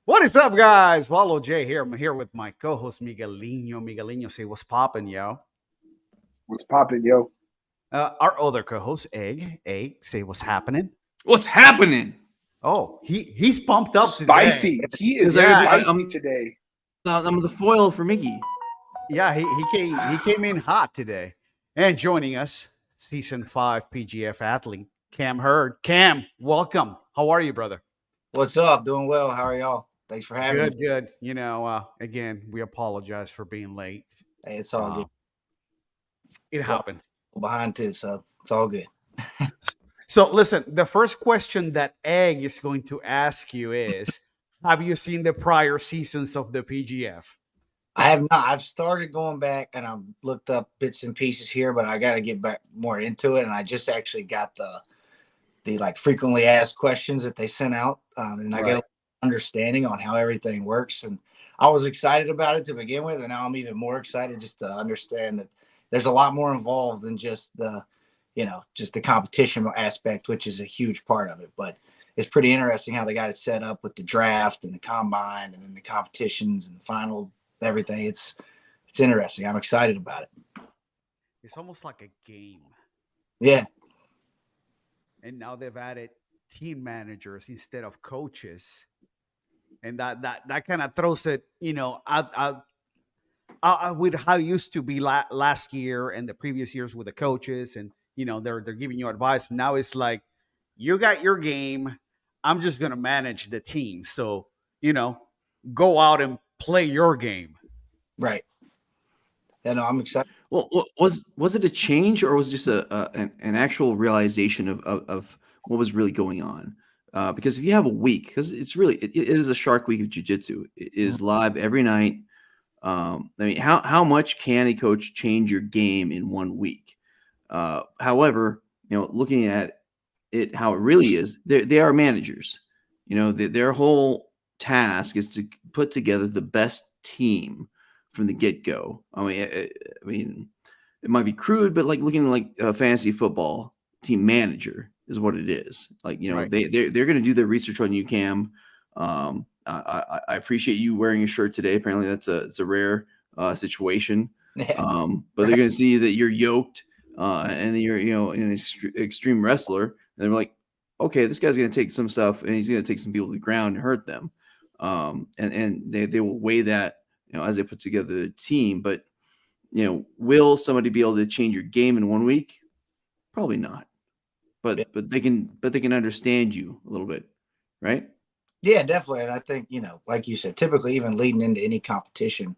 What is up, guys? Wallow J here. I'm here with my co-host Miguelino. Miguelino, say what's poppin', yo. What's poppin', yo? Our other co-host, Egg. Egg, say what's happening. What's happening? Oh, he's pumped up today. Spicy. He Because is spicy today. I'm the foil for Mickey. Yeah, he came in hot today. And joining us, season 5 PGF athlete, Cam Hurd. Cam, welcome. How are you, brother? What's up? Doing well. How are y'all? Thanks for having me. Good. You know, again, we apologize for being late. Hey, it's all good. It happens. Behind too, so it's all good. So listen, the first question that Egg is going to ask you is, have you seen the prior seasons of the PGF? I have not. I've started going back and I've looked up bits and pieces here, but I got to get back more into it. And I just actually got the like frequently asked questions that they sent out, and I got an understanding on how everything works. And I was excited about it to begin with, and now I'm even more excited just to understand that there's a lot more involved than just the competition aspect, which is a huge part of it. But it's pretty interesting how they got it set up with the draft and the combine and then the competitions and the final, everything. It's interesting. I'm excited about it. It's almost like a game. Yeah. And now they've added team managers instead of coaches. And that kind of throws it, out with how it used to be last year and the previous years with the coaches, and they're giving you advice. Now it's like, you got your game, I'm just gonna manage the team, so go out and play your game. Right. Yeah, no, I'm excited. Well, was it a change, or was it just an actual realization of what was really going on? Because if you have a week, because it's really it is a shark week of jiu-jitsu. It is live every night. I mean, how much can a coach change your game in 1 week? However, looking at it, how it really is, they are managers. Their whole task is to put together the best team from the get-go. I mean, it might be crude, but like looking like a fantasy football team manager is what it is. Like, Right. they're going to do their research on you, Cam. I appreciate you wearing a shirt today. Apparently it's a rare situation. Yeah. But they're going to see that you're yoked and that you're, an extreme wrestler. And they're like, okay, this guy's going to take some stuff and he's going to take some people to the ground and hurt them. And they will weigh that, as they put together the team. But, will somebody be able to change your game in 1 week? Probably not. But they can understand you a little bit, right? Yeah, definitely. And I think, like you said, typically even leading into any competition,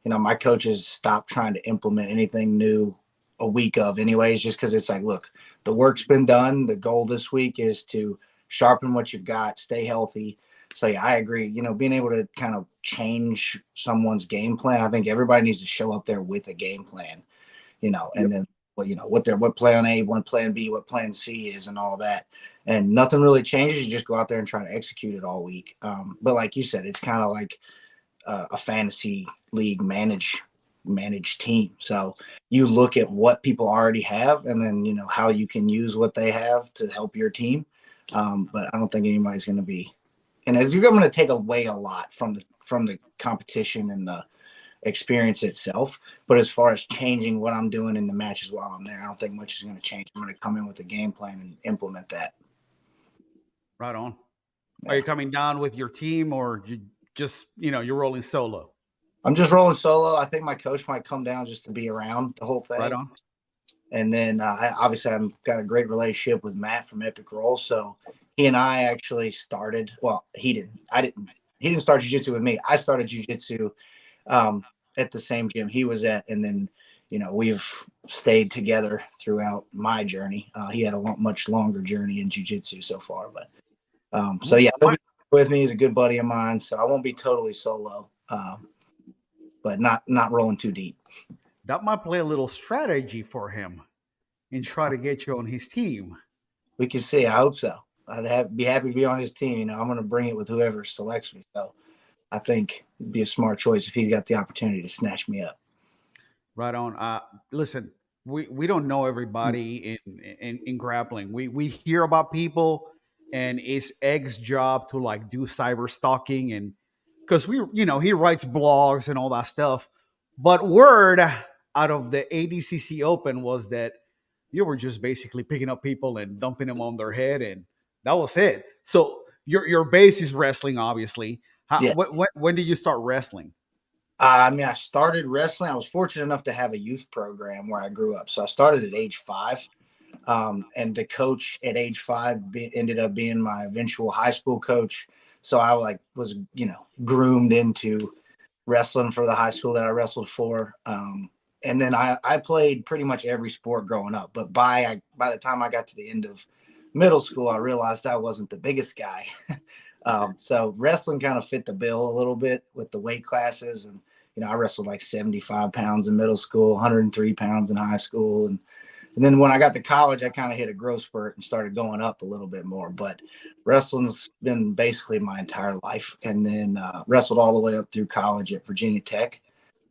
my coaches stop trying to implement anything new a week of anyways, just because it's like, look, the work's been done. The goal this week is to sharpen what you've got, stay healthy. So yeah, I agree. Being able to kind of change someone's game plan, I think everybody needs to show up there with a game plan, and then what plan A, what plan B, what plan C is, and all that. And nothing really changes. You just go out there and try to execute it all week. But like you said, it's kind of like a fantasy league managed team. So you look at what people already have, and then how you can use what they have to help your team. But I don't think anybody's going to be. And as you're going to take away a lot from the competition and the experience itself, but as far as changing what I'm doing in the matches while I'm there, I don't think much is going to change. I'm going to come in with a game plan and implement that. Right on. Yeah. Are you coming down with your team, or you just you're rolling solo? I'm just rolling solo. I think my coach might come down just to be around the whole thing. Right on. And then I've got a great relationship with Matt from Epic Roll, so he and I actually started. Well, he didn't. He didn't start jiu-jitsu with me. I started jiu-jitsu at the same gym he was at, and then we've stayed together throughout my journey. He had a much longer journey in jiu-jitsu so far, but so yeah, he'll be with me. He's a good buddy of mine, so I won't be totally solo, but not rolling too deep. That might play a little strategy for him and try to get you on his team. We can see. I hope so. I'd be happy to be on his team. I'm going to bring it with whoever selects me. So I think it'd be a smart choice if he's got the opportunity to snatch me up. Right on. Listen, we don't know everybody in grappling. We hear about people and it's Egg's job to like do cyber stalking, and because he writes blogs and all that stuff. But word out of the ADCC Open was that you were just basically picking up people and dumping them on their head, and that was it. So your base is wrestling, obviously. Yeah. When did you start wrestling? I mean, I started wrestling. I was fortunate enough to have a youth program where I grew up. So I started at age 5. And the coach at age 5 ended up being my eventual high school coach. So I was groomed into wrestling for the high school that I wrestled for. And then I played pretty much every sport growing up. But by the time I got to the end of middle school, I realized I wasn't the biggest guy. So wrestling kind of fit the bill a little bit with the weight classes. And, I wrestled like 75 pounds in middle school, 103 pounds in high school. And then when I got to college, I kind of hit a growth spurt and started going up a little bit more. But wrestling's been basically my entire life. And then wrestled all the way up through college at Virginia Tech.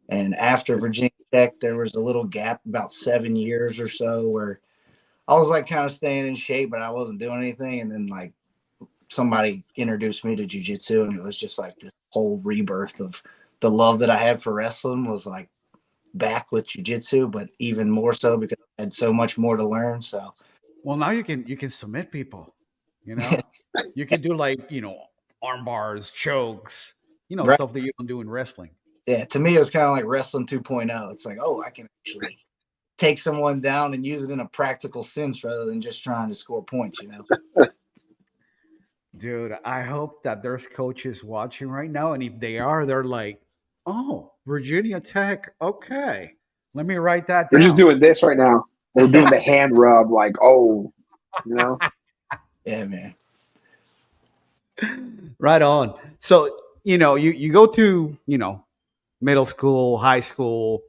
And after Virginia Tech, there was a little gap, about 7 years or so, where I was like kind of staying in shape, but I wasn't doing anything. And then like somebody introduced me to jiu-jitsu, and it was just like this whole rebirth of the love that I had for wrestling was like back with jiu-jitsu, but even more so because I had so much more to learn. So, well, now you can submit people, you can do like, arm bars, chokes, Right. Stuff that you don't do in wrestling. Yeah. To me, it was kind of like wrestling 2.0. It's like, oh, I can actually take someone down and use it in a practical sense rather than just trying to score points, Dude, I hope that there's coaches watching right now. And if they are, they're like, oh, Virginia Tech. Okay. Let me write that down. They're just doing this right now. They're doing the hand rub, like, oh, Yeah, man. Right on. So, you go to, middle school, high school,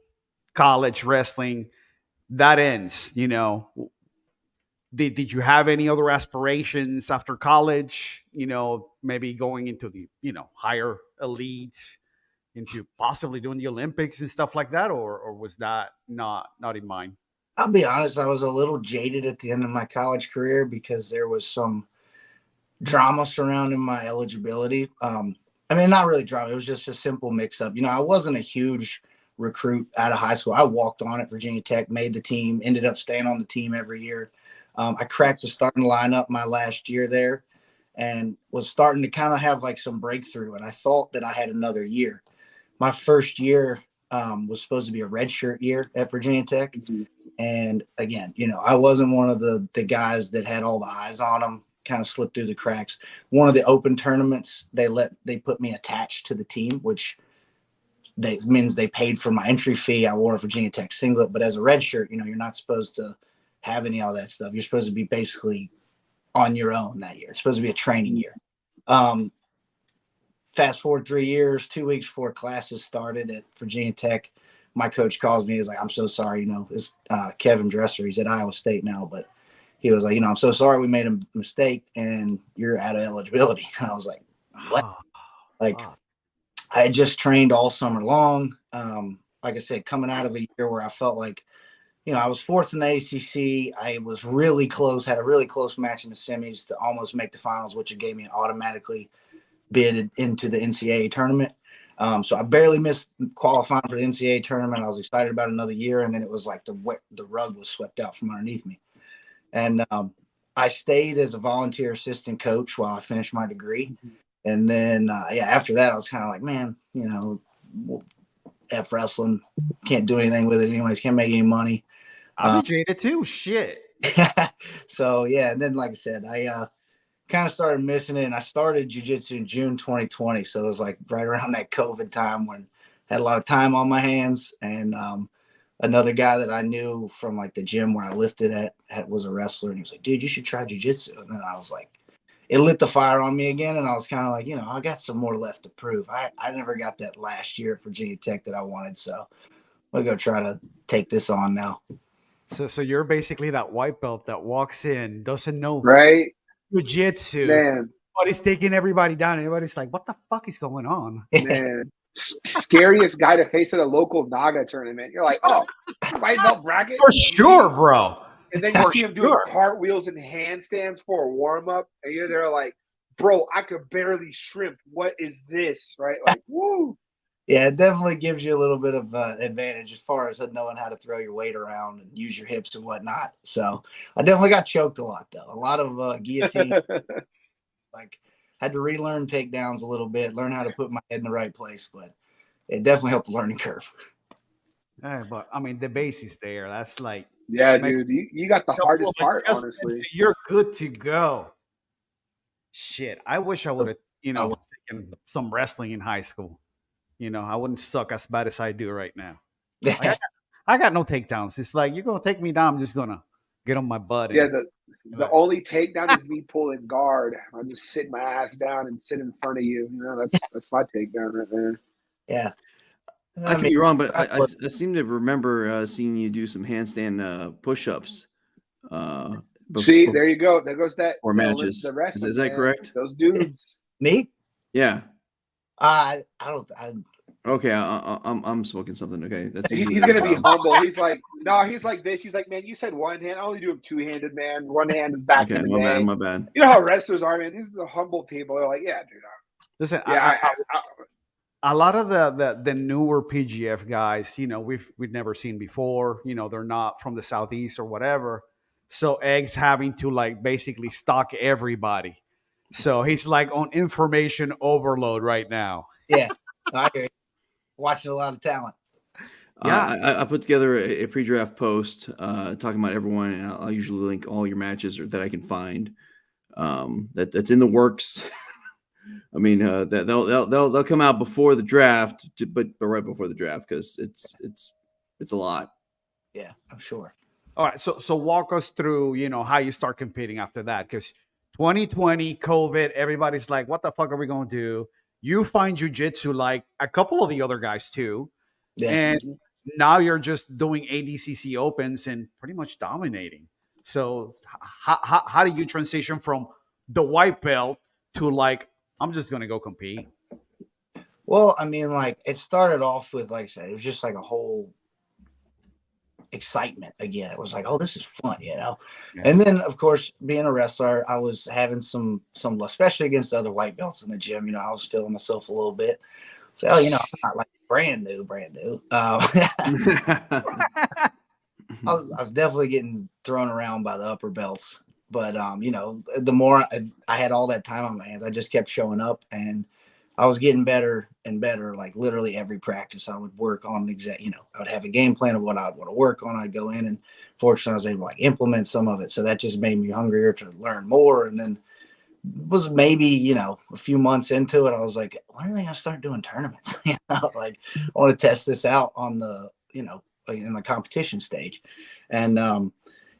college wrestling, that ends, Did you have any other aspirations after college? Maybe going into the, higher elites, into possibly doing the Olympics and stuff like that, or was that not in mind? I'll be honest, I was a little jaded at the end of my college career because there was some drama surrounding my eligibility. I mean, not really drama. It was just a simple mix-up. I wasn't a huge recruit out of high school. I walked on at Virginia Tech, made the team, ended up staying on the team every year. I cracked the starting lineup my last year there and was starting to kind of have like some breakthrough. And I thought that I had another year. My first year was supposed to be a redshirt year at Virginia Tech. Mm-hmm. And again, I wasn't one of the guys that had all the eyes on them, kind of slipped through the cracks. One of the open tournaments, they put me attached to the team, which means they paid for my entry fee. I wore a Virginia Tech singlet, but as a redshirt, you're not supposed to have any of that stuff. You're supposed to be basically on your own that year. It's supposed to be a training year. Fast forward 3 years, 2 weeks before classes started at Virginia Tech, my coach calls me. He's like, I'm so sorry. It's Kevin Dresser. He's at Iowa State now, but he was like, I'm so sorry we made a mistake and you're out of eligibility. And I was like, what? I had just trained all summer long. Like I said, coming out of a year where I felt like, I was fourth in the ACC. I was really close, had a really close match in the semis to almost make the finals, which gave me an automatically bid into the NCAA tournament. So I barely missed qualifying for the NCAA tournament. I was excited about another year, and then it was like the rug was swept out from underneath me. And I stayed as a volunteer assistant coach while I finished my degree. Mm-hmm. And then, after that, I was kind of like, man, F wrestling, can't do anything with it anyways, can't make any money. I'm jaded too. Shit. So, and then, like I said, I kind of started missing it, and I started jiu-jitsu in June 2020. So it was like right around that COVID time when I had a lot of time on my hands. And another guy that I knew from like the gym where I lifted at was a wrestler, and he was like, dude, you should try jiu-jitsu. And then I was like, it lit the fire on me again. And I was kind of like, I got some more left to prove. I never got that last year at Virginia Tech that I wanted. So I'm going to go try to take this on now. So you're basically that white belt that walks in, doesn't know right jiu-jitsu, man, but he's taking everybody down. Everybody's like, what the fuck is going on? Man, scariest guy to face at a local Naga tournament. You're like, oh, white belt bracket? For sure, bro. And then you For see him doing sure. cartwheels and handstands for a warm up, and you're there like, bro, I could barely shrimp. What is this? Right? Like, woo. Yeah, it definitely gives you a little bit of advantage as far as knowing how to throw your weight around and use your hips and whatnot. So I definitely got choked a lot, though. A lot of guillotine. Like, had to relearn takedowns a little bit, learn how to put my head in the right place, but it definitely helped the learning curve. But I mean, the base is there. That's like, Yeah, make dude, you got the a couple hardest of part, adjustments honestly. and you're good to go. Shit, I wish I would have, Oh. taken some wrestling in high school. I wouldn't suck as bad as I do right now. Like, Yeah, I got no takedowns. It's like, you're gonna take me down, I'm just gonna get on my butt. Yeah, And the only takedown is me pulling guard. I just sit my ass down and sit in front of you. That's my takedown right there. yeah. I could be wrong, but I seem to remember seeing you do some handstand push-ups. See, there you go. There goes that matches. the wrestling. Is that man. correct? Those dudes. Me? Yeah. I don't. Okay, I'm smoking something. Okay, that's He's gonna be humble. He's like, no, he's like this. He's like, man, you said one hand. I only do him two-handed, man. One hand is back in the day. my bad. You know how wrestlers are, man. These are the humble people. They're like, yeah, dude. listen, Yeah, a lot of the newer PGF guys, we've never seen before. They're not from the southeast or whatever. So Egg's having to like basically stalk everybody. So he's like on information overload right now. Yeah, I hear you. Watching a lot of talent. I put together a pre-draft post talking about everyone, and I'll usually link all your matches that I can find. That's in the works. I mean, they'll come out before the draft, but right before the draft, because it's a lot. Yeah, I'm sure. All right, so walk us through, how you start competing after that, because 2020 COVID, everybody's like, what the fuck are we gonna do? You find jujitsu like a couple of the other guys too, Yeah. and now you're just doing ADCC opens and pretty much dominating. So how do you transition from the white belt to like, I'm just gonna go compete? Well, I mean, like, it started off with, like I said, it was just like a whole excitement again. It was like, oh, this is fun, Yeah. And then, of course, being a wrestler, I was having some especially against the other white belts in the gym. I was feeling myself a little bit. So, I'm not like brand new. I was definitely getting thrown around by the upper belts. But the more I had all that time on my hands, I just kept showing up, and I was getting better and better. Like, literally every practice, I would work on I would have a game plan of what I'd want to work on. I'd go in, and fortunately, I was able to like implement some of it. So that just made me hungrier to learn more. And then was maybe a few months into it, I was like, when are they gonna start doing tournaments? Like, I want to test this out on the like in the competition stage, and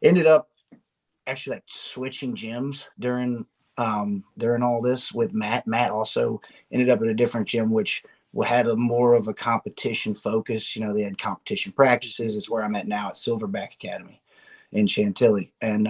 ended up actually like switching gyms during all this with Matt. Matt also ended up at a different gym, which had a more of a competition focus. They had competition practices. It's where I'm at now at Silverback Academy in Chantilly. And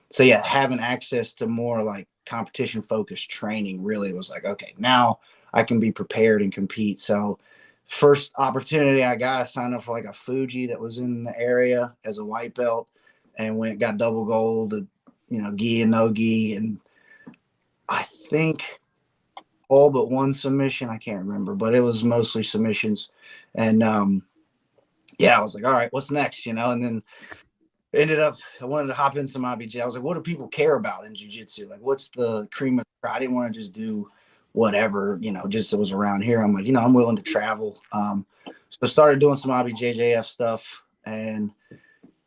so yeah, having access to more like competition focused training really was like, okay, now I can be prepared and compete. So first opportunity I got, I signed up for like a Fuji that was in the area as a white belt, and got double gold, gi and no gi, and I think all but one submission. I can't remember, but it was mostly submissions. And I was like, all right, what's next? And then ended up, I wanted to hop in some IBJ. I was like, what do people care about in jiu-jitsu? Like, what's the cream of the crop? I didn't want to just do whatever, just it was around here. I'm like, I'm willing to travel. So I started doing some IBJJF stuff. And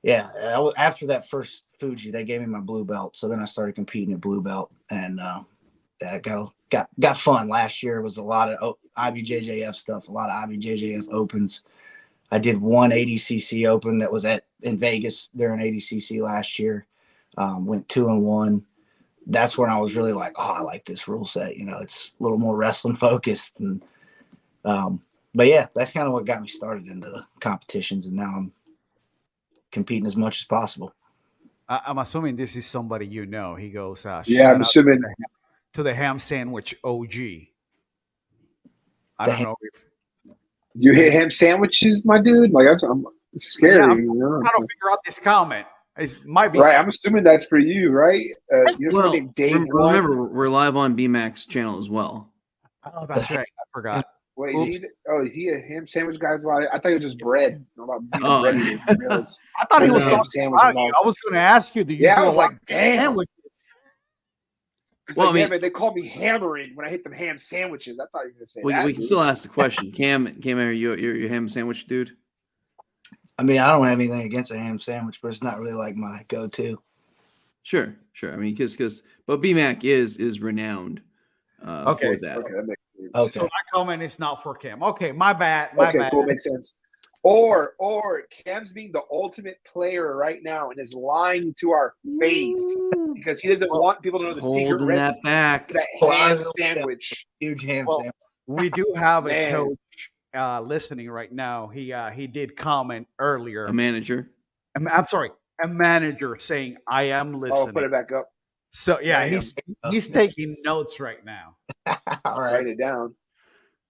yeah, after that first Fuji, they gave me my blue belt. So then I started competing at blue belt, and that got fun. Last year was a lot of IBJJF stuff, a lot of IBJJF opens. I did one ADCC open that was in Vegas during ADCC last year. Went 2-1. That's when I was really like, oh, I like this rule set. It's a little more wrestling focused. And but yeah, that's kind of what got me started into the competitions, and now I'm competing as much as possible. I'm assuming this is somebody He goes, yeah, I'm assuming to the ham sandwich OG. I don't know if you hit ham sandwiches, my dude. Like I'm scary. Yeah, I'm trying to figure out this comment. It might be Right. I'm assuming that's for you, right? You're Well, something Dave won. remember, we're live on BMAC's channel as well. Oh, that's right. I forgot. Wait, Oops. is he a ham sandwich guy as well? I thought it was just bread. I'm about being Oh. a bread eater. I realized I thought he there's was a ham talking sandwich about involved. you. I was going to ask you, do you Yeah, do I was a lot like, of damn. sandwiches? It's Well, like, I yeah, mean- man, they call me hammering when I hit them ham sandwiches. I thought you were going to say that. We can dude. still ask the question. Cam, are you a ham sandwich dude? I mean, I don't have anything against a ham sandwich, but it's not really like my go-to. Sure. I mean, but BMAC is renowned Okay, for that. Okay, that makes sense. Okay. So that comment is not for Cam. Okay, my bad. My Okay, bad. cool, makes sense. Or Cam's being the ultimate player right now and is lying to our face because he doesn't want people to know the secret Holding recipe that back. for that Oh, I ham know. sandwich. Huge ham Well, sandwich. We do have a Man. coach listening right now. He did comment earlier. A manager. I'm sorry, a manager saying, "I am Oh, listening." put it back up. So yeah, Damn. he's taking notes right now. All Write right. it down.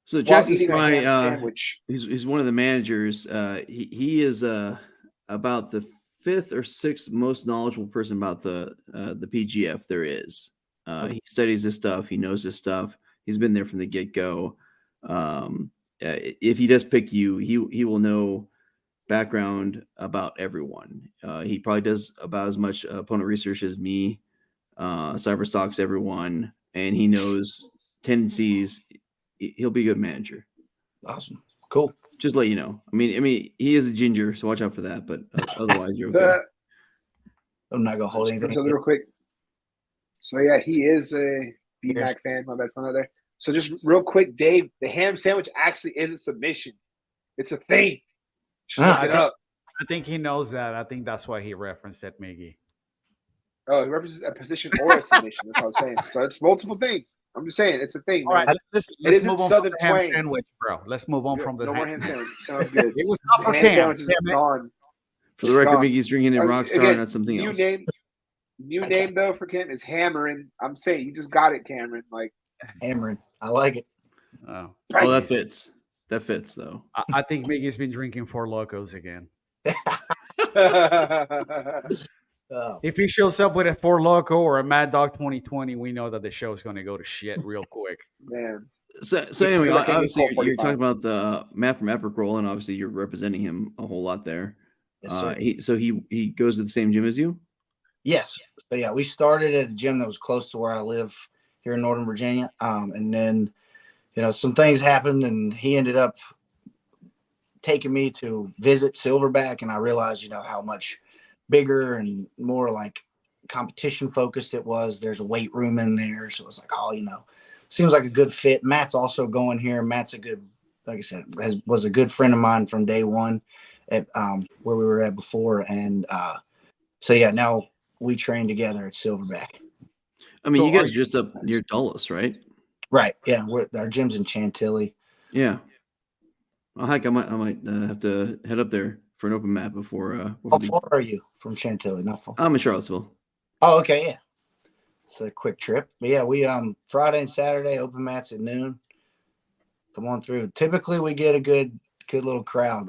So While Jackson eating a ham Spry, sandwich. he's one of the managers. He is about the 5th or 6th most knowledgeable person about the PGF there is. He studies this stuff. He knows this stuff. He's been there from the get-go. If he does pick you, he will know background about everyone. He probably does about as much opponent research as me. Cyber stalks everyone, and he knows tendencies. He'll be a good manager. Awesome. Cool. Just let you know. I mean, he is a ginger, so watch out for that. But otherwise, you're okay. I'm not gonna hold anything. Something real quick. So yeah, he is a BMAC Yes. fan. My bad, out there. So just real quick, Dave, the ham sandwich actually is a submission. It's a thing. Should Ah, look it up. I think he knows that. I think that's why he referenced it, Miggy. Oh, it represents a position or a submission. That's what I'm saying. So it's multiple things. I'm just saying it's a thing. All right, man. let's isn't move on Southern from the ham twang. sandwich, bro. Let's move on from the no more ham ham sandwich. Sounds good. It was not for Ham Cam. sandwich is Damn it. gone. For the record, gone. Mickey's drinking it Rockstar, Again, not something new else. name though for Cam is hammering. I'm saying you just got it, Cameron. Like hammering. I like it. Oh. Oh, that fits. That fits, though. I think Miggy's been drinking Four Locos again. Oh, If he shows up with a Four Loco or a Mad Dog 2020, we know that the show is going to go to shit real quick. Man. So It's anyway, like obviously Colt you're 45. talking about the Matt from Epic Roll, and obviously you're representing him a whole lot there. yes, sir. He goes to the same gym as you. Yes. So yeah, we started at a gym that was close to where I live here in Northern Virginia. And then, some things happened and he ended up taking me to visit Silverback. And I realized, how much bigger and more like competition focused it was. There's a weight room in there. So it's like, seems like a good fit. Matt's also going here. Matt's a good, like I said, was a good friend of mine from day one at where we were at before. And so yeah, now we train together at Silverback. I mean, So you guys are are just up near Dulles, right? Right. Yeah. Our gym's in Chantilly. Yeah. Well, heck, I might have to head up there for an open mat before. How far are you from Chantilly? Not far. I'm in Charlottesville. Oh, okay. Yeah. It's a quick trip. But yeah, we Friday and Saturday open mats at noon. Come on through. Typically we get a good little crowd.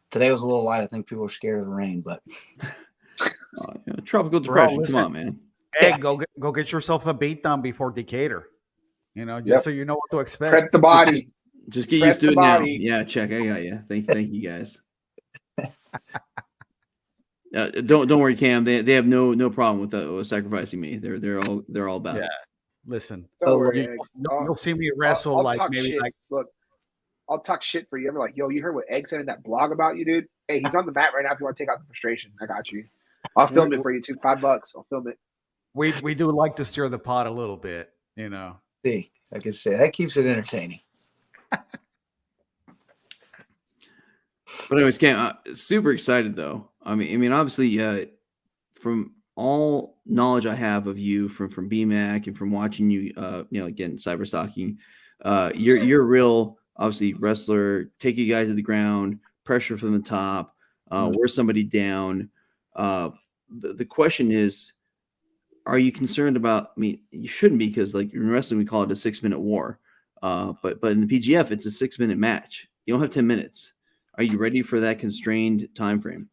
Today was a little light. I think people were scared of the rain, but Tropical depression. listen. Come on, man. Hey, Yeah. go get yourself a beatdown before Decatur. Just Yep. so you know what to expect. Prep the body. Just get Prep used to the it now. body. Yeah, check. I got you. Thank you guys. Don't worry, Cam. They have no problem with sacrificing me. They're all about it. Listen, Don't Oh, worry, look. Egg. you'll see me wrestle I'll like talk maybe shit. like Look, I'll talk shit for you. I'm like, yo, you heard what Egg said in that blog about you, dude? Hey, he's on the mat right now. If you want to take out the frustration, I got you. I'll film it for you too. $5. I'll film it. we do like to stir the pot a little bit. see, I can say that keeps it entertaining. But anyways, Cam, super excited though. I mean, obviously, from all knowledge I have of you from BMAC and from watching you, again, cyber stalking, you're a real, obviously, wrestler. Take you guys to the ground, pressure from the top, wear somebody down. The question is, are you concerned about? I mean, you shouldn't be, because like in wrestling, we call it a 6-minute war. But in the PGF, it's a 6-minute match. You don't have 10 minutes. Are you ready for that constrained time frame?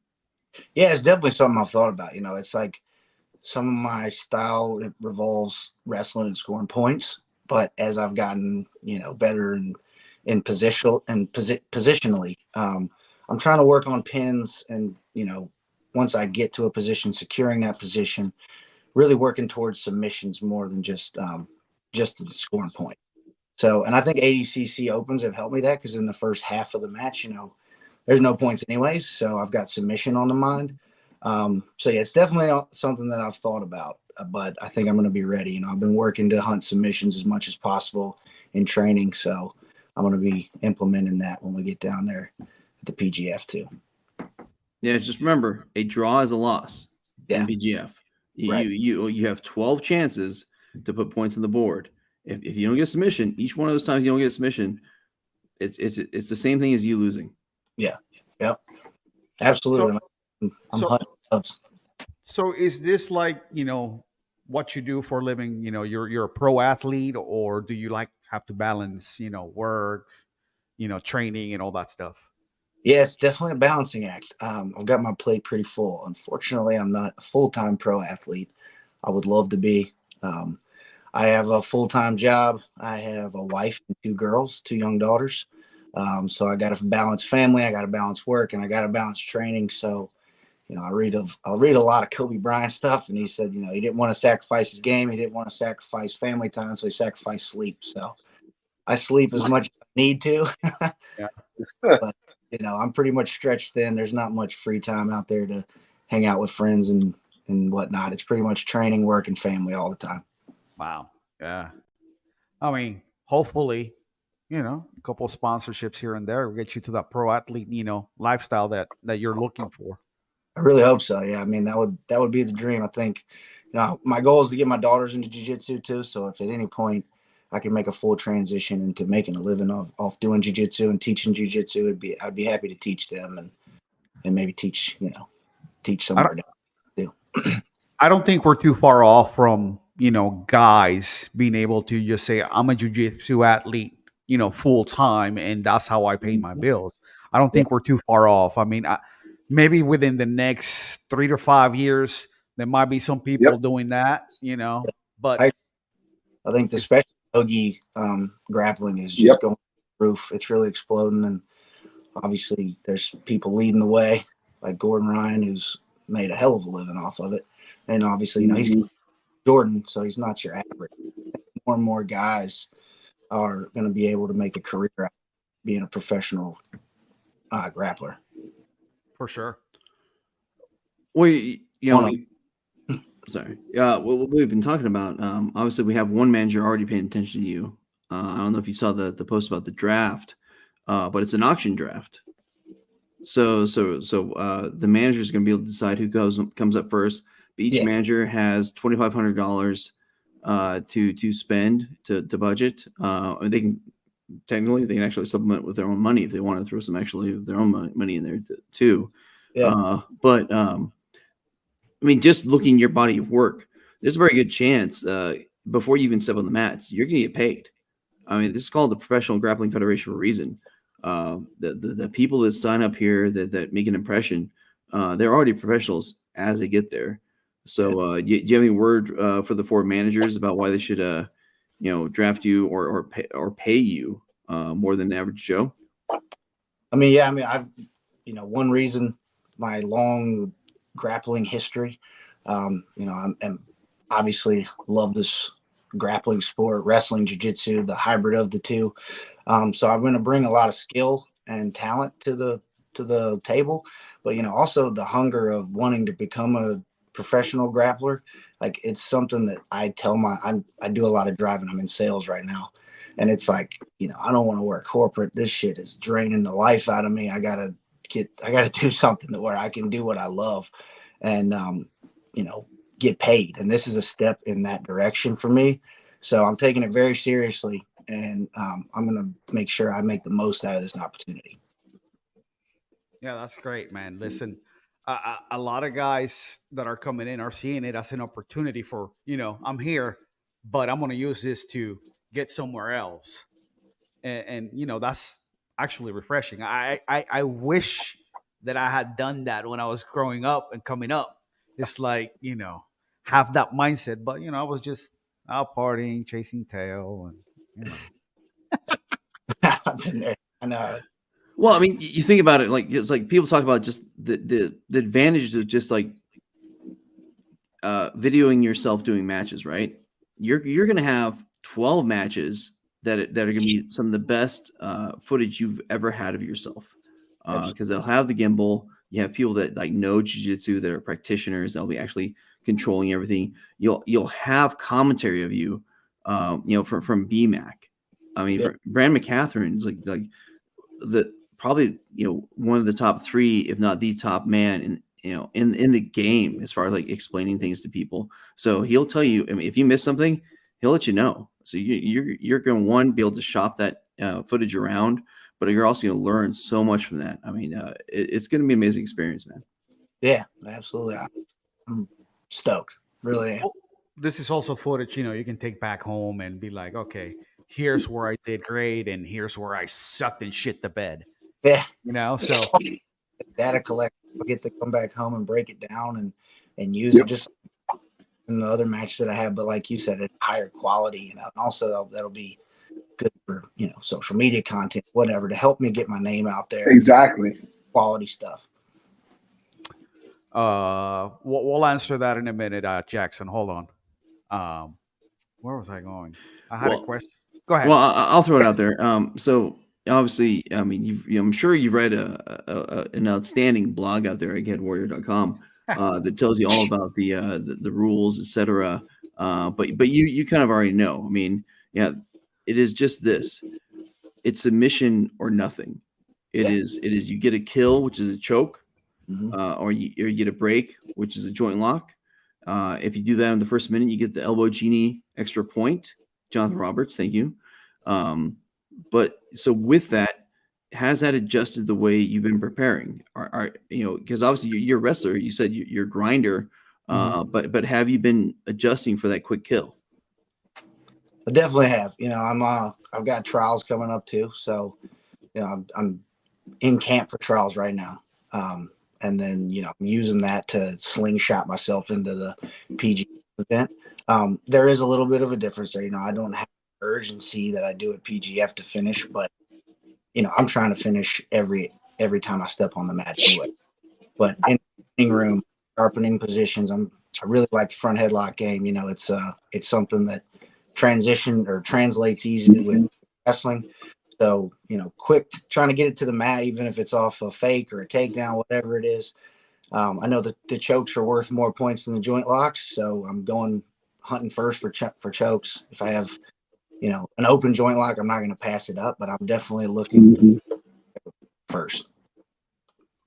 Yeah, it's definitely something I've thought about. It's like some of my style it revolves wrestling and scoring points, but as I've gotten better in positionally, I'm trying to work on pins and once I get to a position, securing that position, really working towards submissions more than just the scoring point. So, and I think ADCC opens have helped me that because in the first half of the match, there's no points anyways. So I've got submission on the mind. So yeah, it's definitely something that I've thought about, but I think I'm going to be ready. I've been working to hunt submissions as much as possible in training. So I'm going to be implementing that when we get down there at the PGF too. Yeah, just remember, a draw is a loss in PGF. You have 12 chances to put points on the board. If you don't get a submission, each one of those times you don't get a submission, it's the same thing as you losing. Yeah. Yep. Absolutely. So is this like, what you do for a living? You're a pro athlete, or do you have to balance, work, training and all that stuff? Yeah, it's definitely a balancing act. I've got my plate pretty full. Unfortunately, I'm not a full-time pro athlete. I would love to be. I have a full-time job. I have a wife and 2 girls, 2 young daughters. So I got to balance family. I got to balance work, and I got to balance training. So, I read a lot of Kobe Bryant stuff, and he said, he didn't want to sacrifice his game. He didn't want to sacrifice family time, so he sacrificed sleep. So I sleep as much as I need to. Yeah. But I'm pretty much stretched thin. There's not much free time out there to hang out with friends and whatnot. It's pretty much training, work, and family all the time. Wow. Yeah. I mean, hopefully, a couple of sponsorships here and there will get you to that pro athlete, lifestyle that you're looking for. I really hope so. Yeah. I mean, that would be the dream. I think, my goal is to get my daughters into jiu-jitsu too. So if at any point I can make a full transition into making a living off doing jiu-jitsu and teaching jiu-jitsu, I'd be happy to teach them and maybe teach somewhere down too. I don't think we're too far off from, guys being able to just say, I'm a jiu-jitsu athlete, full time, and that's how I pay my bills. I don't think we're too far off. I mean, maybe within the next 3 to 5 years, there might be some people doing that, but I think the special boogie grappling is just going through the roof. It's really exploding, and obviously there's people leading the way, like Gordon Ryan, who's made a hell of a living off of it, and obviously he's Jordan, so he's not your average. More and more guys are going to be able to make a career out of being a professional grappler. For sure. Well, sorry. What we've been talking about, obviously we have one manager already paying attention to you. I don't know if you saw the post about the draft, but it's an auction draft. So the manager is going to be able to decide who comes up first. But each manager has $2,500 to spend to budget. They can actually supplement with their own money if they want to throw some actually their own money in there too. Yeah. But I mean, just looking at your body of work, there's a very good chance before you even step on the mats, you're going to get paid. I mean, this is called the Professional Grappling Federation for a reason. The people that sign up here that make an impression, they're already professionals as they get there. So, do you have any word for the 4 managers about why they should, draft you or pay you more than an average Joe? I mean, I've, one reason, my long grappling history, I'm obviously love this grappling sport, wrestling, jiu-jitsu, the hybrid of the two. So I'm going to bring a lot of skill and talent to the table, but also the hunger of wanting to become a professional grappler. Like, it's something that I do a lot of driving. I'm in sales right now, and it's like, I don't want to work corporate. This shit is draining the life out of me. I gotta do something where I can do what I love and get paid. And this is a step in that direction for me. So I'm taking it very seriously, and I'm going to make sure I make the most out of this opportunity. Yeah, that's great, man. Listen, a lot of guys that are coming in are seeing it as an opportunity for, I'm here, but I'm going to use this to get somewhere else. And that's actually refreshing. I wish that I had done that when I was growing up and coming up. It's like, have that mindset. But, I was just out partying, chasing tail, and, I've been there. I know. Well, I mean, you think about it, like it's like people talk about just the advantages of just like videoing yourself doing matches, right? You're gonna have 12 matches that are gonna be some of the best footage you've ever had of yourself, because they'll have the gimbal. You have people that like know jiu-jitsu, that are practitioners. They'll be actually controlling everything. You'll have commentary of you, from BMAC. I mean, for Brand McCatherine's like the probably one of the top 3, if not the top man in the game as far as like explaining things to people. So he'll tell you, I mean, if you miss something, he'll let you know. So you're going to be able to shop that footage around, but you're also going to learn so much from that. I mean, it's going to be an amazing experience, man. Yeah, absolutely. I'm stoked. Really am. This is also footage, you can take back home and be like, okay, here's where I did great, and here's where I sucked and shit the bed. Yeah. So data collect. I'll get to come back home and break it down and use it just in the other matches that I have. But like you said, it's higher quality, and also that'll be good for social media content, whatever, to help me get my name out there. Exactly. Quality stuff. We'll answer that in a minute, Jackson. Hold on. Where was I going? I had a question. Go ahead. Well, I'll throw it out there. So obviously, I mean, I'm sure you've read an outstanding blog out there at GetWarrior.com that tells you all about the rules, etc. But you kind of already know. I mean, yeah, it is just this. It's submission or nothing. It is you get a kill, which is a choke, or you get a break, which is a joint lock. If you do that in the first minute, you get the elbow genie extra point. Jonathan Roberts, thank you. But so with that, has that adjusted the way you've been preparing? Because obviously you're a wrestler. You said you're a grinder, but have you been adjusting for that quick kill? I definitely have. I've got trials coming up too, so I'm in camp for trials right now. And then I'm using that to slingshot myself into the PGF event. There is a little bit of a difference there. I don't have urgency that I do at PGF to finish, but I'm trying to finish every time I step on the mat anyway. But in the training room, sharpening positions, I really like the front headlock game. It's something that translates easily with wrestling. So, quick trying to get it to the mat, even if it's off a fake or a takedown, whatever it is. I know that the chokes are worth more points than the joint locks, so I'm going hunting first for chokes. If I have, an open joint lock, I'm not going to pass it up, but I'm definitely looking first.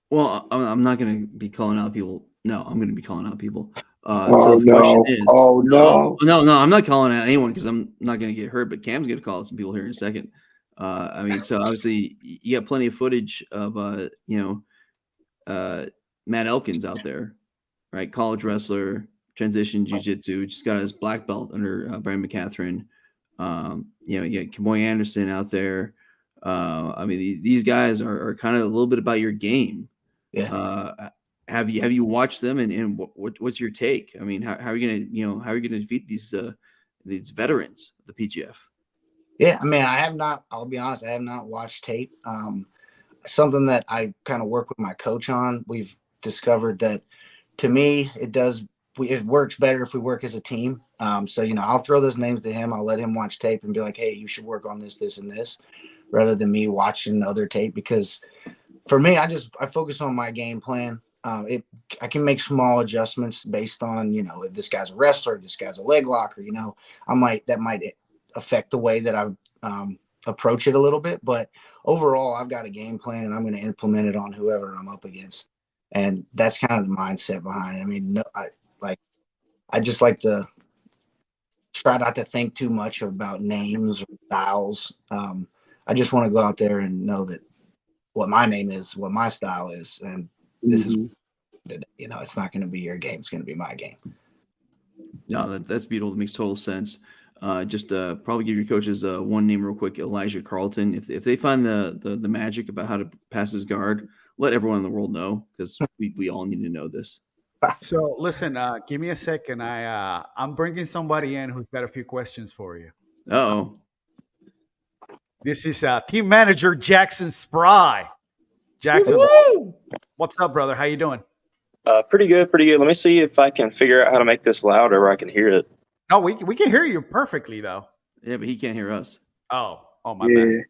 Well, I'm not going to be calling out people. No, I'm going to be calling out people. So the question is, no, I'm not calling out anyone because I'm not going to get hurt. But Cam's going to call out some people here in a second. I mean, so obviously you got plenty of footage of Matt Elkins out there, right? College wrestler, transition jiu-jitsu, just got his black belt under Brian McCatherine. You got Kamoy Anderson out there. I mean, these guys are kind of a little bit about your game. Yeah. Have you watched them and what's your take? I mean, how are you gonna defeat these veterans of the PGF? Yeah, I mean, I have not. I'll be honest, I have not watched tape. Something that I kind of work with my coach on. We've discovered that, to me, it works better if we work as a team. So I'll throw those names to him. I'll let him watch tape and be like, hey, you should work on this, this, and this, rather than me watching other tape. Because for me, I focus on my game plan. I can make small adjustments based on, if this guy's a wrestler, this guy's a leg locker, that might affect the way that I approach it a little bit. But overall, I've got a game plan and I'm going to implement it on whoever I'm up against. And that's kind of the mindset behind it. I mean, I just like to try not to think too much about names or styles. I just want to go out there and know that what my name is, what my style is, and this is, it's not going to be your game. It's going to be my game. No, that's beautiful. It makes total sense. Just probably give your coaches one name real quick, Elijah Carlton. If they find the magic about how to pass his guard, let everyone in the world know, because we all need to know this. So listen, give me a second. I'm bringing somebody in who's got a few questions for you. Uh-oh. This is team manager Jackson Spry. Jackson, Woo! what's up, brother? How you doing? Pretty good, pretty good. Let me see if I can figure out how to make this louder where I can hear it. No, we can hear you perfectly though. Yeah, but he can't hear us. Oh, my bad.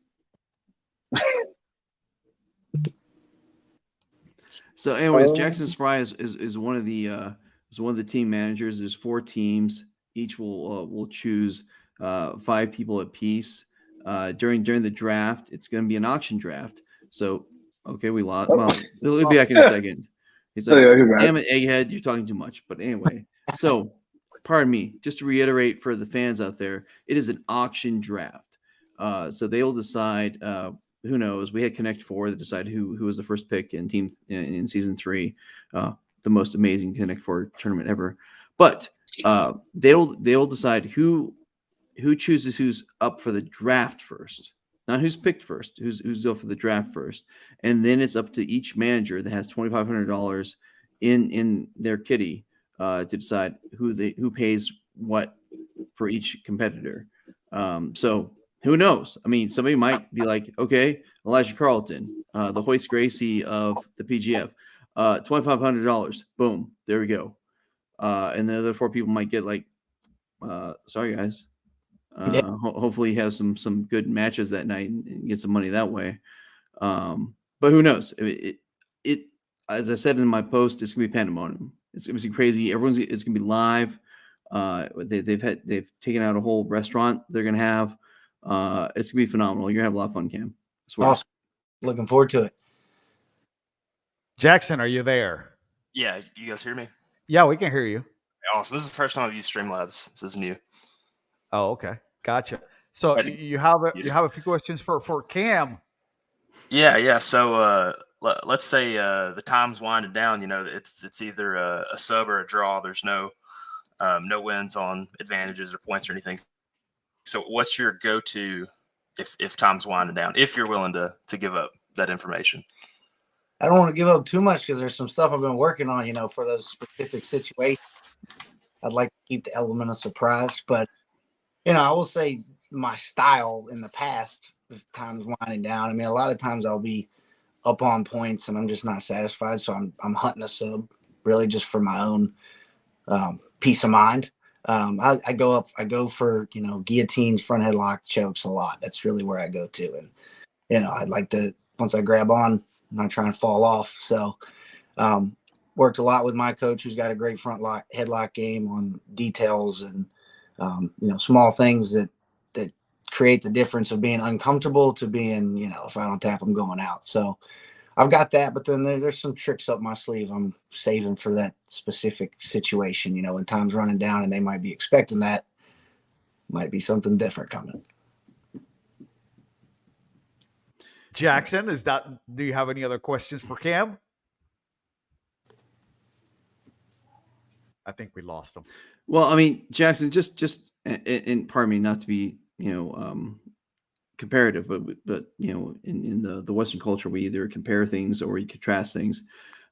So, anyways, Jackson Spry is one of the team managers. There's 4 teams. Each will choose 5 people apiece. During the draft, it's going to be an auction draft. So, okay, we lost. Well, we'll be back in a second. He's like, damn it, egghead, you're talking too much. But anyway, so pardon me. Just to reiterate for the fans out there, it is an auction draft. So they will decide. Who knows? We had Connect 4 that decided who was the first pick in season 3, the most amazing Connect 4 tournament ever. But they'll decide who chooses who's up for the draft first, not who's picked first, who's up for the draft first, and then it's up to each manager that has $2,500 in their kitty to decide who pays what for each competitor. So. Who knows? I mean, somebody might be like, okay, Elijah Carlton, the Hoist Gracie of the PGF, $2,500. Boom, there we go. And the other 4 people might get like, sorry guys. Hopefully, you have some good matches that night and get some money that way. But who knows? It as I said in my post, it's gonna be pandemonium. It's gonna be crazy. It's gonna be live. They've taken out a whole restaurant. They're gonna have. It's gonna be phenomenal. You're gonna have a lot of fun, Cam. Awesome. Looking forward to it. Jackson, are you there? Yeah, you guys hear me? Yeah, we can hear you. Awesome. This is the first time I've used Streamlabs. This is new. Oh, okay, gotcha. So you have a few questions for Cam. Yeah. So let's say the time's winding down. You know, it's either a sub or a draw. There's no wins on advantages or points or anything. So what's your go-to if time's winding down, if you're willing to give up that information? I don't want to give up too much because there's some stuff I've been working on, for those specific situations. I'd like to keep the element of surprise, but, I will say my style in the past, if time's winding down, I mean, a lot of times I'll be up on points and I'm just not satisfied. So I'm hunting a sub really just for my own peace of mind. I go for, guillotines, front headlock, chokes a lot. That's really where I go to. And, I'd like to, once I grab on, I'm not trying to fall off. So, worked a lot with my coach who's got a great front headlock game on details and, small things that create the difference of being uncomfortable to being, if I don't tap, I'm going out. So I've got that, but then there's some tricks up my sleeve I'm saving for that specific situation, when time's running down and they might be expecting that, might be something different coming. Jackson, do you have any other questions for Cam? I think we lost him. Well, I mean, Jackson, just and pardon me, not to be, comparative, but in the Western culture, we either compare things or we contrast things.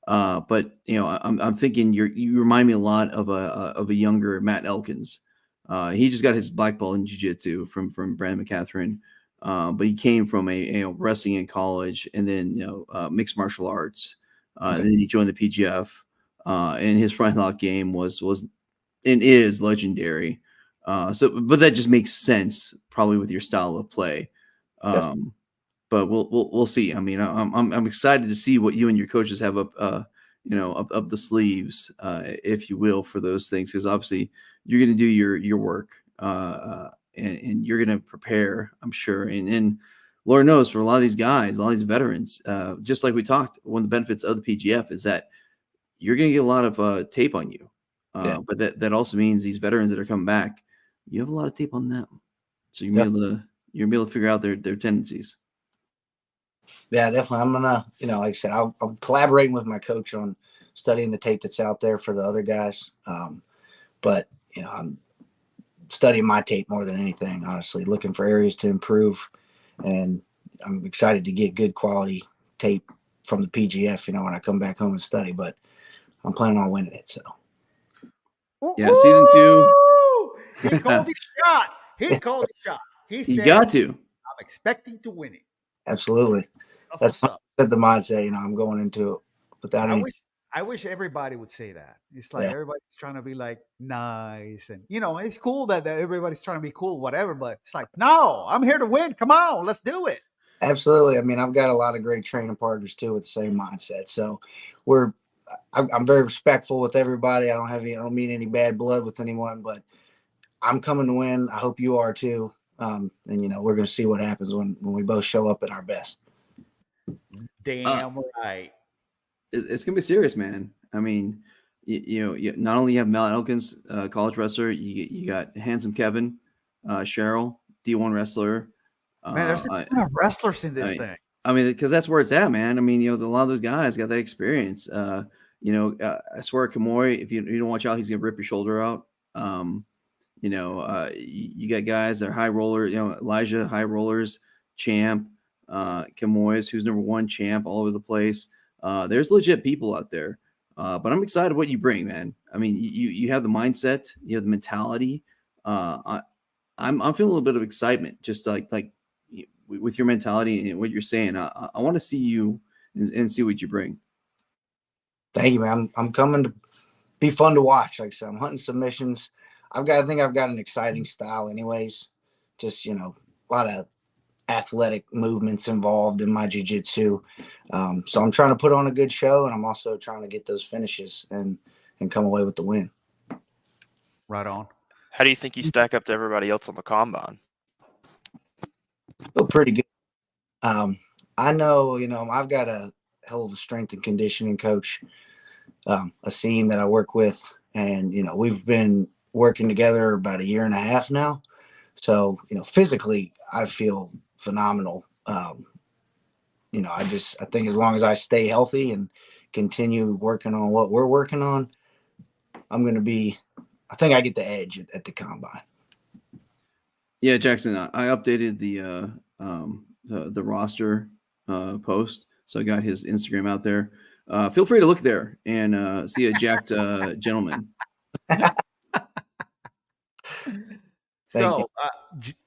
But I'm thinking you remind me a lot of a younger Matt Elkins. He just got his black belt in jiu-jitsu from Brandon McCatherine, but he came from a wrestling in college and then mixed martial arts, and then he joined the PGF. And his front lock game was and is legendary. But that just makes sense probably with your style of play. But we'll see. I mean, I'm excited to see what you and your coaches have up the sleeves, if you will, for those things, because obviously you're going to do your work, and you're going to prepare, I'm sure. And Lord knows for a lot of these guys, a lot of these veterans, just like we talked, one of the benefits of the PGF is that you're going to get a lot of tape on you. But that also means these veterans that are coming back, you have a lot of tape on them. So you're going to be able to figure out their tendencies. Yeah, definitely. I'm going to, like I said, I'm collaborating with my coach on studying the tape that's out there for the other guys. But, I'm studying my tape more than anything, honestly, looking for areas to improve. And I'm excited to get good quality tape from the PGF, when I come back home and study. But I'm planning on winning it. So Yeah, season 2. He called his shot. He called his shot. He You said, got to. I'm expecting to win it. absolutely, That's what's up. the mindset. I'm going into it without any. I wish everybody would say that. It's like Yeah. everybody's trying to be like nice, and it's cool that everybody's trying to be cool, whatever. But it's like, no, I'm here to win. Come on, let's do it. Absolutely. I mean, I've got a lot of great training partners too with the same mindset. So I'm very respectful with everybody. I don't mean any bad blood with anyone, but I'm coming to win. I hope you are too. And we're going to see what happens when we both show up at our best. Damn right. It's gonna be serious, man. I mean, you not only have Mel Elkins, college wrestler, you got Handsome Kevin, Cheryl, D1 wrestler. Man, there's a ton of wrestlers in this thing. I mean, because that's where it's at, man. I mean, a lot of those guys got that experience. I swear, Kamoi, if you don't watch out, he's gonna rip your shoulder out. You got guys that are high roller. Elijah, high rollers, champ, Kamois, who's #1 champ all over the place. There's legit people out there, but I'm excited what you bring, man. I mean, you have the mindset, you have the mentality. I'm feeling a little bit of excitement, just like with your mentality and what you're saying. I want to see you and see what you bring. Thank you, man. I'm coming to be fun to watch. Like I said, I'm hunting submissions. I think I've got an exciting style, anyways. Just a lot of athletic movements involved in my jiu-jitsu. So I'm trying to put on a good show, and I'm also trying to get those finishes and come away with the win. Right on. How do you think you stack up to everybody else on the combine? Feel pretty good. I know, I've got a hell of a strength and conditioning coach, Asim, that I work with, and we've been working together about 1.5 years now. So physically, I feel phenomenal. I think as long as I stay healthy and continue working on what we're working on, I think I get the edge at the combine. Yeah, Jackson, I updated the roster post, so I got his Instagram out there. Feel free to look there and see a jacked gentleman. So,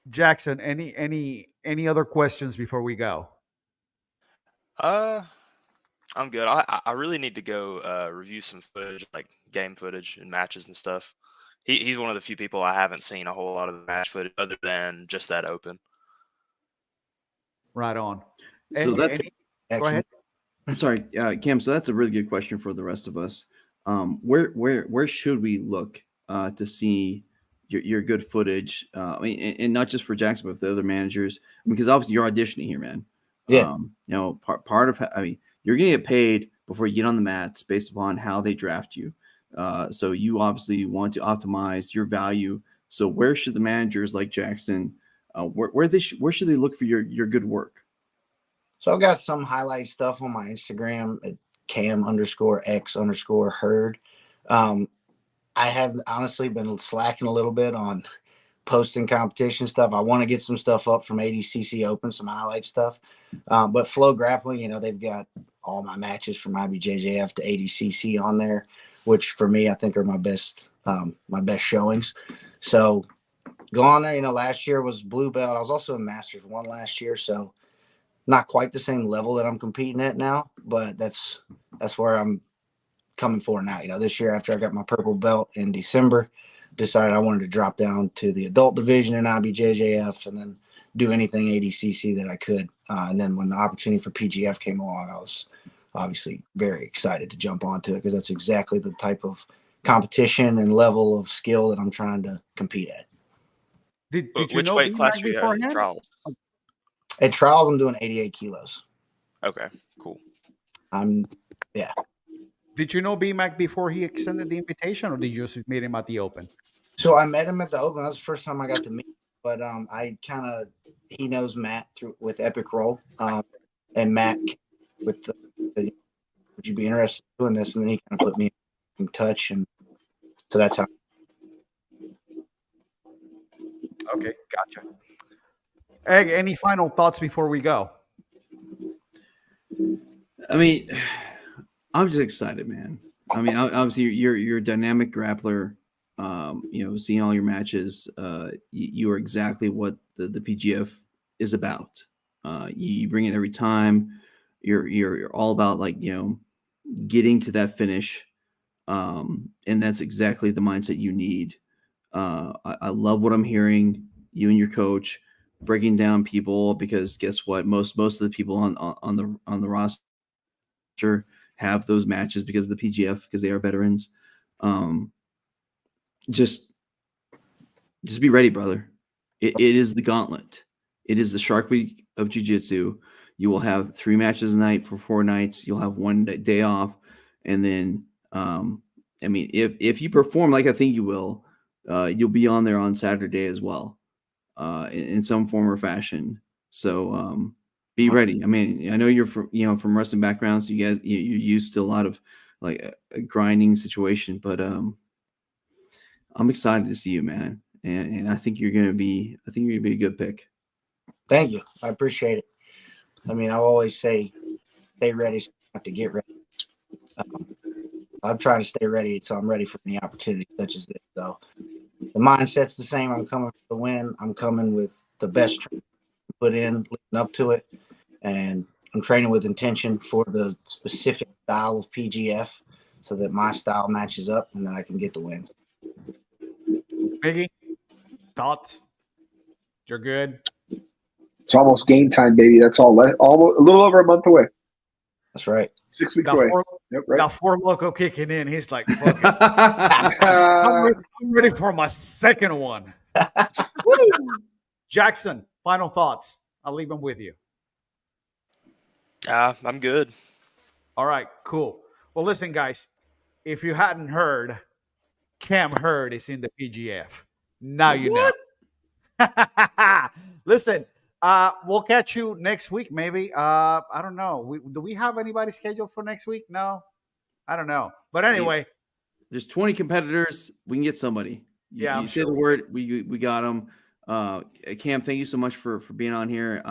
Jackson, any other questions before we go? I'm good. I really need to go review some footage, like game footage and matches and stuff. He's one of the few people I haven't seen a whole lot of the match footage other than just that open. Right on. So go ahead. I'm sorry, Cam. So that's a really good question for the rest of us. Where should we look to see your good footage? I mean, and not just for Jackson, but for the other managers, because obviously you're auditioning here, man. Yeah. Part of, I mean, you're going to get paid before you get on the mats based upon how they draft you. So you obviously want to optimize your value. So where should the managers like Jackson, where should they look for your good work? So I've got some highlight stuff on my Instagram at Cam_X_Hurd. I have honestly been slacking a little bit on posting competition stuff. I want to get some stuff up from ADCC Open, some highlight stuff. But Flow Grappling, they've got all my matches from IBJJF to ADCC on there, which for me, I think are my best showings. So go on there. Last year was blue belt. I was also in Masters 1 last year. So not quite the same level that I'm competing at now, but that's where I'm coming for now. This year after I got my purple belt in December, decided I wanted to drop down to the adult division in IBJJF and then do anything ADCC that I could. And then when the opportunity for PGF came along, I was obviously very excited to jump onto it because that's exactly the type of competition and level of skill that I'm trying to compete at. Did you Which know weight class BMAC were you at in beforehand? trials? At trials, I'm doing 88 kilos. Okay, cool. Did you know BMAC before he extended the invitation, or did you just meet him at the Open? So I met him at the Open. That was the first time I got to meet him. But he knows Matt with Epic Roll. And Matt would you be interested in doing this? And then he kind of put me in touch. And so that's how. Okay, gotcha. Egg, any final thoughts before we go? I mean, I'm just excited, man. I mean, obviously you're a dynamic grappler. Seeing all your matches, you are exactly what the PGF is about. You bring it every time. You're all about getting to that finish, and that's exactly the mindset you need. I love what I'm hearing. You and your coach breaking down people, because guess what? Most of the people on the roster have those matches because of the PGF, because they are veterans. Just be ready, brother. It is the gauntlet. It is the Shark Week of Jiu-Jitsu. You will have 3 matches a night for 4 nights. You'll have 1 day off, and then I mean, if you perform like I think you will, you'll be on there on Saturday as well, in some form or fashion. So be ready. I mean, I know you're from wrestling backgrounds, so you're used to a lot of like a grinding situation, but I'm excited to see you, man, and I think you're gonna be a good pick. Thank you. I appreciate it. I mean, I always say, stay ready, so you have to get ready. I'm trying to stay ready, so I'm ready for any opportunity such as this. So the mindset's the same. I'm coming for the win. I'm coming with the best training to put in leading up to it, and I'm training with intention for the specific style of PGF, so that my style matches up, and then I can get the wins. Biggie, thoughts? You're good. It's almost game time, baby. That's all. Almost a little over a month away. That's right. 6 weeks away. Yep, right. That 4 Loco kicking in. He's like, fuck it. I'm ready for my second one. Jackson, final thoughts. I'll leave them with you. I'm good. All right, cool. Well, listen, guys, if you hadn't heard, Cam Hurd is in the PGF. Now you know. Listen, we'll catch you next week, maybe. I don't know. Do we have anybody scheduled for next week? No, I don't know. But anyway, there's 20 competitors. We can get somebody. You say the word, we got them. Cam, thank you so much for being on here.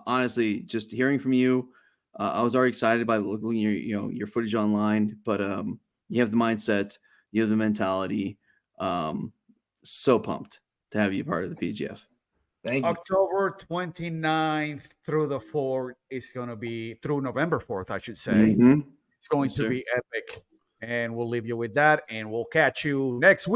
Honestly, just hearing from you, I was already excited by looking at your footage online. But you have the mindset, you have the mentality. So pumped to have you part of the PGF. Thank you. October 29th through the 4th is going to be through November 4th, I should say. Mm-hmm. It's going to be epic. And we'll leave you with that. And we'll catch you next week.